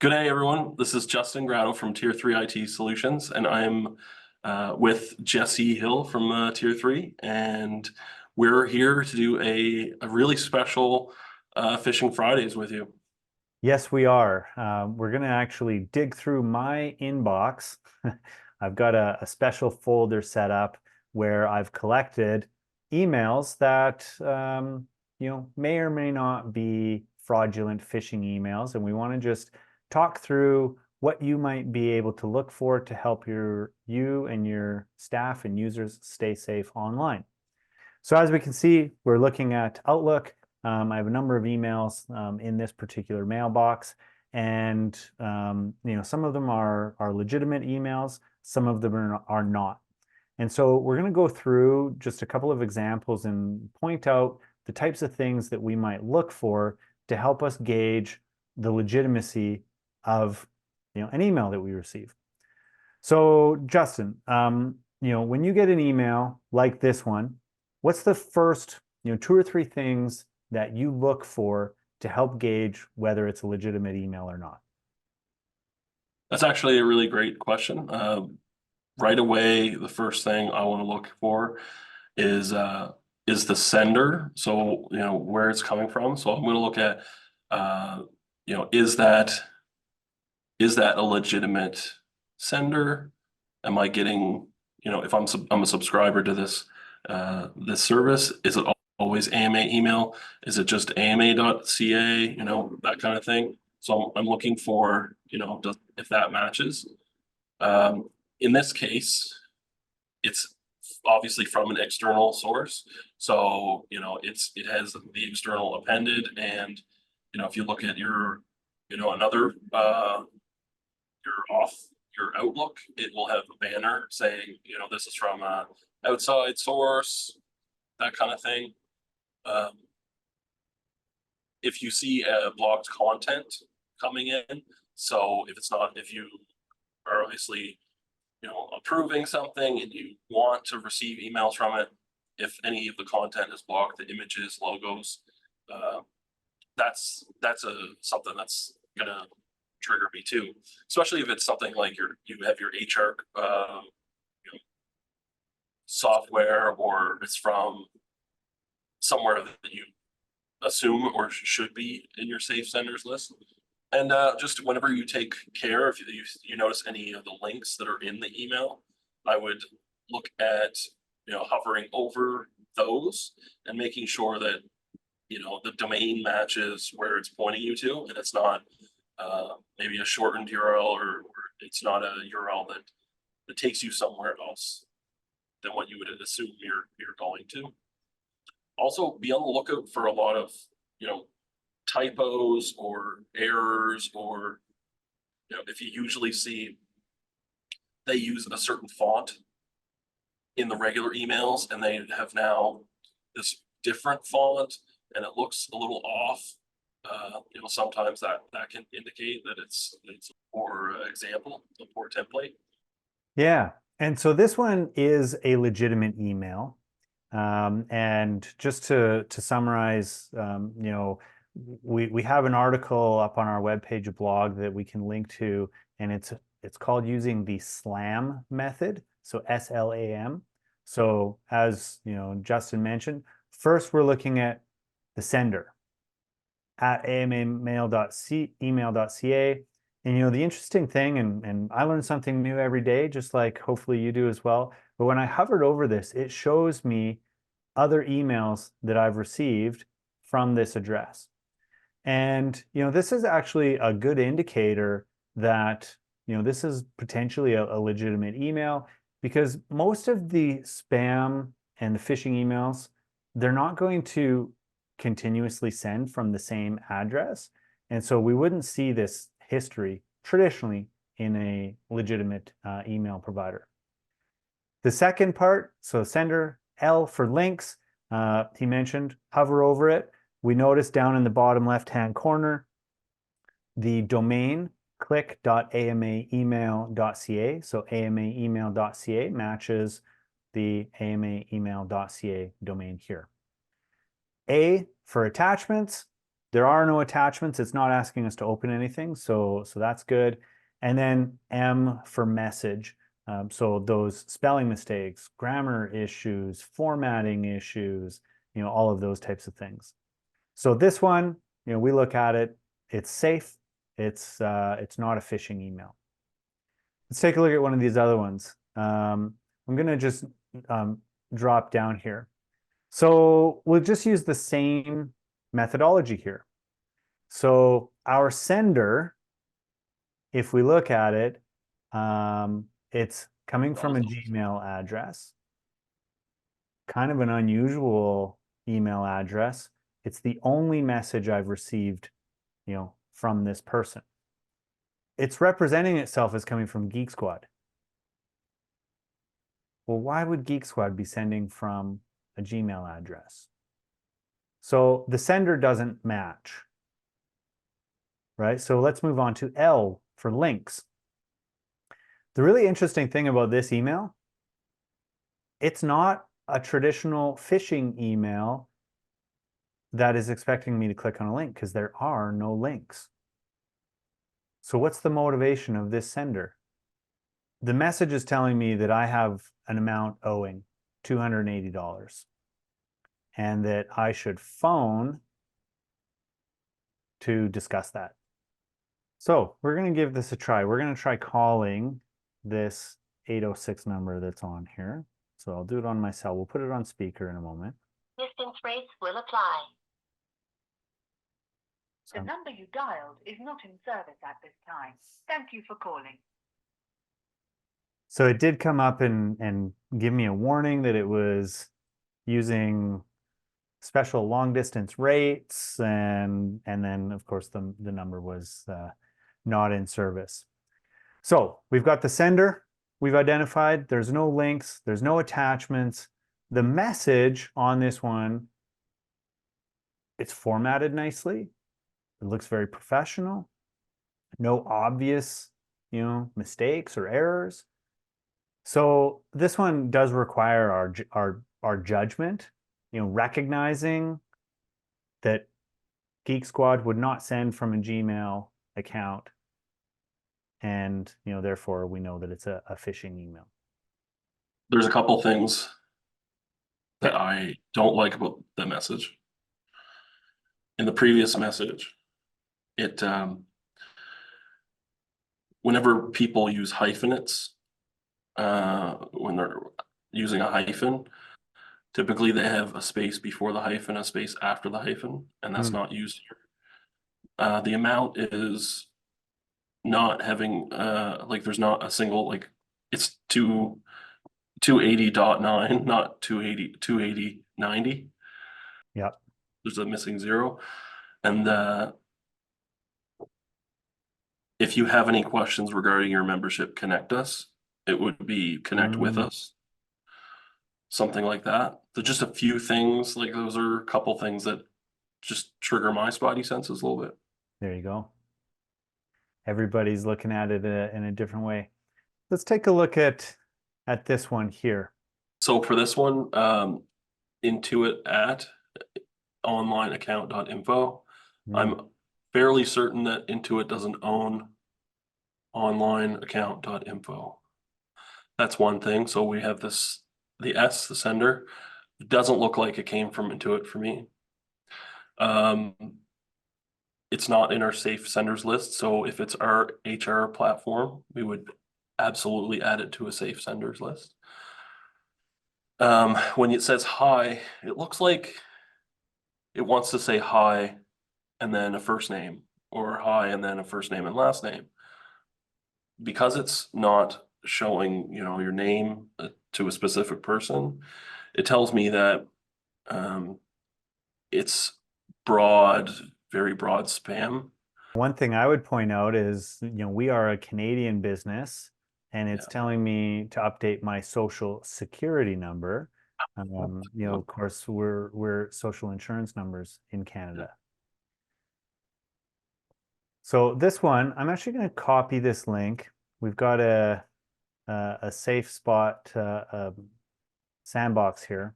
Good day, everyone. This is Justin Grado from Tier 3 IT Solutions, and I'm with Jesse Hill from Tier 3, and we're here to do a really special Phishing Fridays with you. Yes, we are. We're going to actually dig through my inbox. I've got a special folder set up where I've collected emails that may or may not be fraudulent phishing emails, and we want to just talk through what you might be able to look for to help you and your staff and users stay safe online. So as we can see, we're looking at Outlook. I have a number of emails in this particular mailbox, and some of them are legitimate emails, some of them are not. And so we're going to go through just a couple of examples and point out the types of things that we might look for to help us gauge the legitimacy of an email that we receive. So Justin, when you get an email like this one, what's the first 2 or 3 things that you look for to help gauge whether it's a legitimate email or not? That's actually a really great question. Right away, the first thing I want to look for is the sender. So where it's coming from. So I'm going to look at is that a legitimate sender? Am I getting if I'm a subscriber to this service, is it always AMA email? Is it just ama.ca? That kind of thing. So I'm looking for if that matches. In this case, it's obviously from an external source, so it has the external appended, and if you look at your another your Outlook, it will have a banner saying this is from a outside source, that kind of thing. If you see blocked content coming in, so if you are obviously approving something and you want to receive emails from it, if any of the content is blocked, the images, logos, that's something that's gonna trigger me too, especially if it's something like you have your HR software, or it's from somewhere that you assume or should be in your safe senders list. And just whenever you take care, if you notice any of the links that are in the email, I would look at hovering over those and making sure that the domain matches where it's pointing you to, and it's not maybe a shortened URL, or it's not a URL that takes you somewhere else than what you would assume you're going to. Also, be on the lookout for a lot of typos or errors, or if you usually see they use a certain font in the regular emails and they have now this different font and it looks a little off, sometimes that can indicate that it's a poor example, a poor template. Yeah, and so this one is a legitimate email. And just to summarize, we have an article up on our webpage blog that we can link to, and it's called using the SLAM method, so SLAM. So as Justin mentioned, first we're looking at the sender at amaemail.email.ca. And the interesting thing, and I learn something new every day, just like hopefully you do as well. But when I hovered over this, it shows me other emails that I've received from this address. And this is actually a good indicator that this is potentially a legitimate email, because most of the spam and the phishing emails, they're not going to continuously send from the same address. And so we wouldn't see this history traditionally in a legitimate email provider. The second part, so sender, L for links, he mentioned, hover over it. We notice down in the bottom left-hand corner, the domain click.amaemail.ca. So amaemail.ca matches the amaemail.ca domain here. A for attachments, There are no attachments. It's not asking us to open anything, so that's good. And then M for message. So those spelling mistakes, grammar issues, formatting issues, all of those types of things. So this one, we look at it, it's safe. It's not a phishing email. Let's take a look at one of these other ones. I'm going to just drop down here. So we'll just use the same methodology here. So our sender, if we look at it, it's coming from a Gmail address, kind of an unusual email address. It's the only message I've received, from this person. It's representing itself as coming from Geek Squad. Well, why would Geek Squad be sending from a Gmail address? So the sender doesn't match, right? So let's move on to L for links. The really interesting thing about this email, it's not a traditional phishing email that is expecting me to click on a link because there are no links. So what's the motivation of this sender? The message is telling me that I have an amount owing, $280, and that I should phone to discuss that. So we're going to give this a try. We're going to try calling this 806 number that's on here. So I'll do it on my cell. We'll put it on speaker in a moment. Distance rates will apply. So The number you dialed is not in service at this time. Thank you for calling. So it did come up and give me a warning that it was using special long distance rates, and then of course the number was not in service. So we've got the sender, we've identified, there's no links, there's no attachments. The message on this one, it's formatted nicely. It looks very professional. No obvious, mistakes or errors. So this one does require our judgment, recognizing that Geek Squad would not send from a Gmail account, and therefore we know that it's a phishing email. There's a couple things that I don't like about the message. In the previous message, it whenever people use hyphenates, when they're using a hyphen, typically they have a space before the hyphen, a space after the hyphen, and that's not used here. The amount is not having like there's not a single, like it's 280.9, not 280.90. Yep. There's a missing zero. And if you have any questions regarding your membership, connect us. It would be connect with us. Something like that. So just a few things, like those are a couple things that just trigger my spidey senses a little bit. There you go. Everybody's looking at it in a different way. Let's take a look at this one here. So for this one, Intuit at onlineaccount.info. I'm fairly certain that Intuit doesn't own onlineaccount.info. That's one thing. So we have this, the S, the sender. It doesn't look like it came from Intuit for me. It's not in our safe senders list. So if it's our HR platform, we would absolutely add it to a safe senders list. When it says hi, it looks like it wants to say hi and then a first name, or hi and then a first name and last name. Because it's not showing, your name to a specific person, it tells me that it's broad, very broad spam. One thing I would point out is, we are a Canadian business, and it's telling me to update my social security number. Of course, we're social insurance numbers in Canada. So this one, I'm actually going to copy this link. We've got a safe spot sandbox here.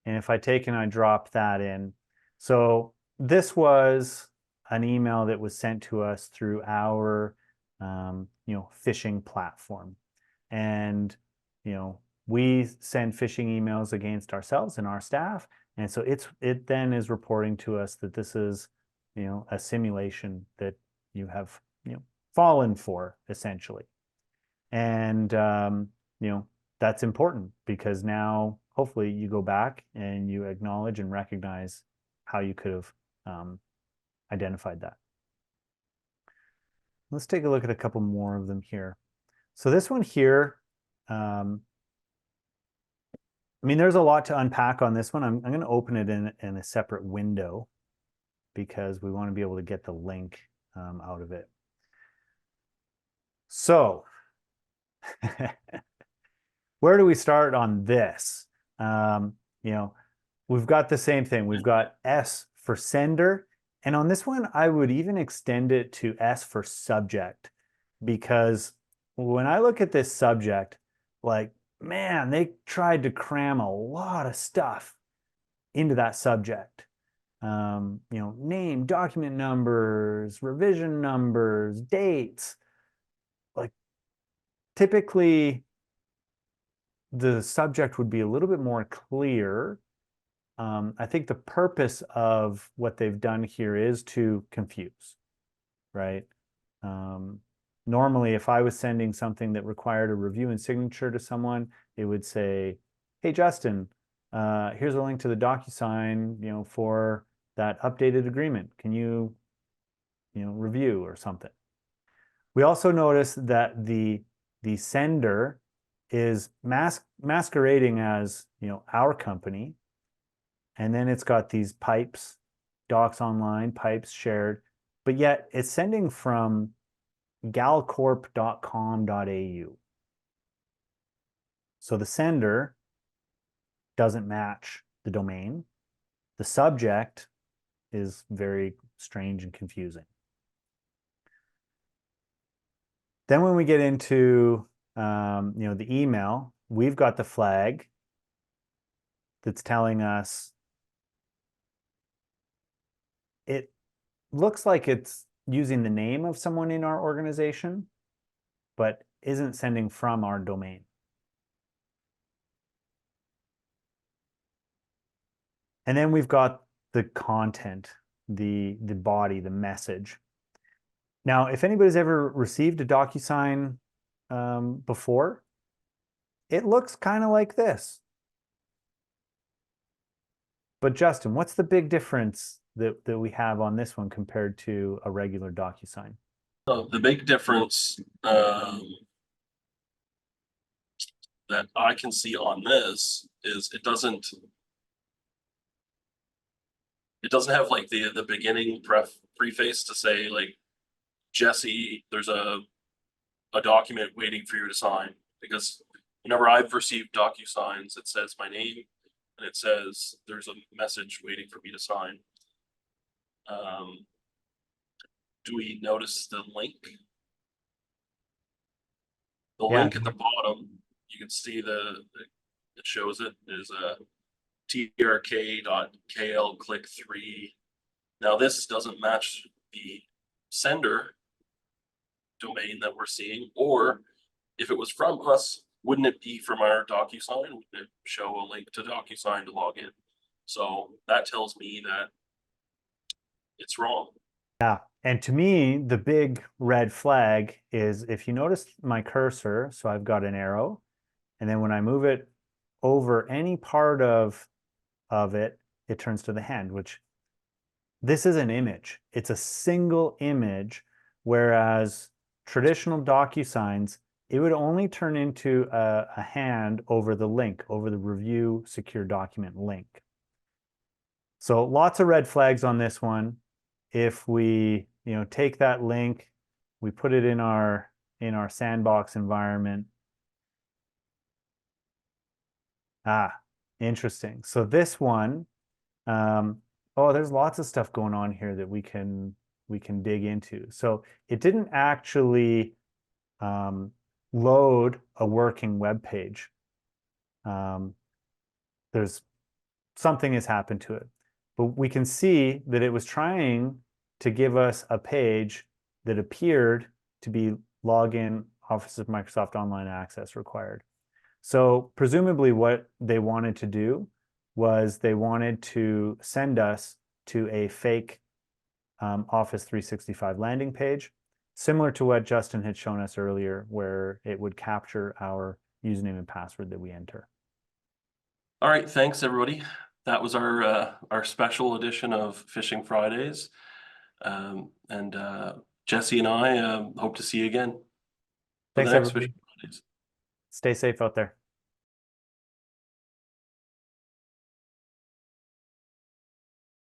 And if I take and I drop that in, so this was an email that was sent to us through our, phishing platform. And, we send phishing emails against ourselves and our staff. And so it then is reporting to us that this is, a simulation that you have, fallen for, essentially. And, that's important because now hopefully you go back and you acknowledge and recognize how you could have identified that. Let's take a look at a couple more of them here. So this one here, there's a lot to unpack on this one. I'm going to open it in a separate window because we want to be able to get the link out of it. So where do we start on this? We've got the same thing. We've got S for sender. And on this one, I would even extend it to S for subject, because when I look at this subject, like, man, they tried to cram a lot of stuff into that subject. Name, document numbers, revision numbers, dates. Like, typically, the subject would be a little bit more clear. I think the purpose of what they've done here is to confuse, right? Normally, if I was sending something that required a review and signature to someone, it would say, hey, Justin, here's a link to the DocuSign, for that updated agreement. Can you, review or something? We also notice that the sender is masquerading as, our company. And then it's got these pipes, docs online, pipes shared, but yet it's sending from galcorp.com.au. So the sender doesn't match the domain. The subject is very strange and confusing. Then when we get into the email, we've got the flag that's telling us it looks like it's using the name of someone in our organization, but isn't sending from our domain. And then we've got the content, the body, the message. Now, if anybody's ever received a DocuSign before, it looks kind of like this. But Justin, what's the big difference that we have on this one compared to a regular DocuSign? So the big difference that I can see on this is it doesn't have like the beginning preface to say like, Jesse, there's a document waiting for you to sign, because whenever I've received DocuSigns, it says my name and it says there's a message waiting for me to sign. Do we notice the link? The link at the bottom, you can see it shows it is trk.kl click 3. Now this doesn't match the sender domain that we're seeing, or if it was from us, wouldn't it be from our DocuSign? Wouldn't it show a link to DocuSign to log in? So that tells me that it's wrong. Yeah, and to me, the big red flag is if you notice my cursor, so I've got an arrow, and then when I move it over any part of it, it turns to the hand, which this is an image. It's a single image, whereas traditional DocuSigns, it would only turn into a hand over the link, over the review secure document link. So lots of red flags on this one. If we take that link, we put it in our sandbox environment. Interesting. So this one, there's lots of stuff going on here that we can dig into. So it didn't actually load a working web page. There's something has happened to it, but we can see that it was trying to give us a page that appeared to be login Office of Microsoft Online Access required. So presumably what they wanted to do was they wanted to send us to a fake Office 365 landing page, similar to what Justin had shown us earlier, where it would capture our username and password that we enter. All right, thanks everybody. That was our special edition of Phishing Fridays. And Jesse and I hope to see you again for Thanks, the next everybody. Phishing Fridays. Stay safe out there.